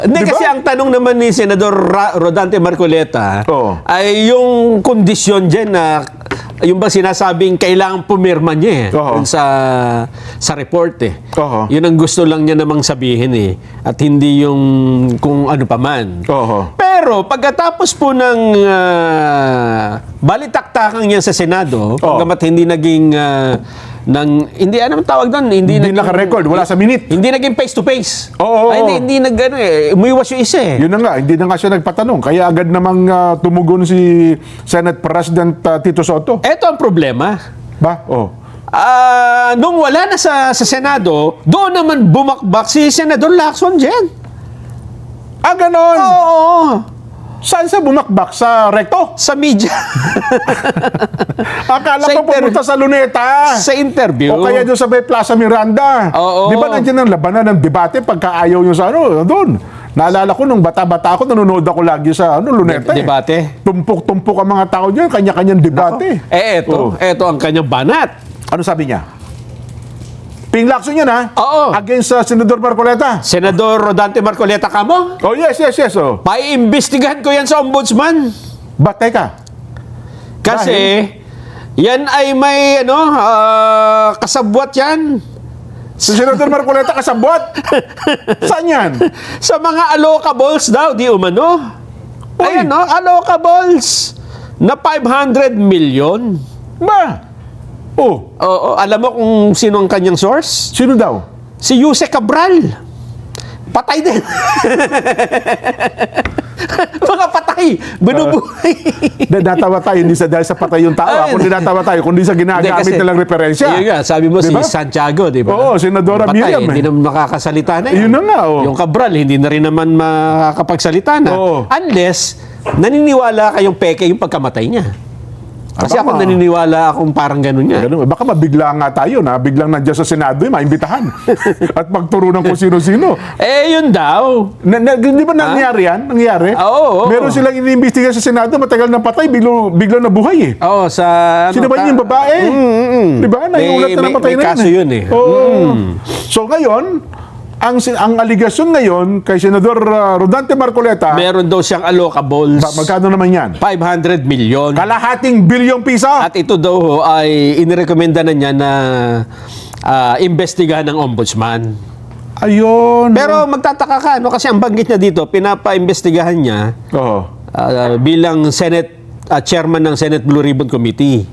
Hindi, Di ba? kasi ang tanong naman ni Senador Rodante Marcoleta ay yung kondisyon dyan na yung ba sinasabing kailangan pumirma niya dun sa report Yun ang gusto lang niya namang sabihin at hindi yung kung ano pa man. Pero pagkatapos po ng balitaktakang niya sa Senado, pagkamat hindi naging hindi ano tawag doon, hindi naka-record, wala sa minute. Hindi naging face to face. Hindi umiwas yung isa Yun na nga, hindi na nga siya nagpatanong. Kaya agad namang tumugon si Senate President Tito Soto. Ito ang problema. Ba? Nung wala na sa Senado, doon naman bumakbak si Senador Lacson dyan. Ganon? Oo. Saan siya bumakbak? Sa rekto? Sa media. Akala Sa ko pumunta sa Luneta. Sa interview. O kaya doon sa may Plaza Miranda. Oo. Di ba nandiyan ang labanan ng debate pagka ayaw yung sa doon? Naalala ko nung bata-bata ako, nanonood ako lagi sa Luneta. Debate. Tumpok-tumpok ang mga tao dyan, kanya-kanyang debate. Eto ang kanyang banat. Ano sabi niya? Ping Lacson yan Oo. Against Senador Marcoleta. Senador Rodante Marcoleta kamo? Oh, yes. Paiimbestigahan ko yan sa ombudsman. Ba't teka? Kasi, yan ay may, kasabwat yan. Si Senador Marcoleta kasabwat? Saan yan? Sa mga allocables daw, di umano. Ayan, allocables na 500 million. Ba? Oo, alam mo kung sino ang kanyang source? Sino daw? Si Jose Cabral. Patay din. Mga patay. Binubuhay. Natawa tayo, hindi dahil sa patay yung tao. Kundi natawa tayo, kundi sa ginagamit nilang referensya. Yun nga, sabi mo Diba? si Santiago, di ba? Oo, Senadora Patay, Miriam. hindi naman makakasalita na yan. Yun na nga, Yung Cabral, hindi na rin naman makakapagsalita na. Unless, naniniwala kayong peke yung pagkamatay niya. Kasi ako naniniwala akong parang ganun nga. Ganun. Baka mabigla nga tayo na biglang nandiyan sa Senado maimbitahan at magturo ng kung sino-sino. Yun daw. Di ba nangyari yan? Nangyari? Oo. Meron silang iniimbestiga sa Senado, matagal na patay, biglang nabuhay Oo, sa... Sino ba yung babae? Di ba? Naiulat na napatay na yun. May kaso yun So ngayon, ang aligasyon ngayon kay Senador Rodante Marcoleta, meron daw siyang allocables. magkano naman yan? 500 million. Kalahating bilyong piso. At ito daw ay inirekomenda na niya na investigahan ng ombudsman. Ayun. Pero magtataka ka, kasi ang banggit niya dito, pinapa-investigahan niya bilang Senate chairman ng Senate Blue Ribbon Committee.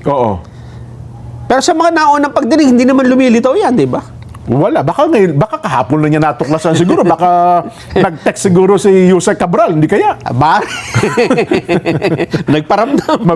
Pero sa mga naunang pagdinig, hindi naman lumilitaw yan, di ba? Wala. Baka kahapon lang niya natuklasan siguro. Baka nag-text siguro si Jose Cabral. Hindi kaya? Nagparamdam.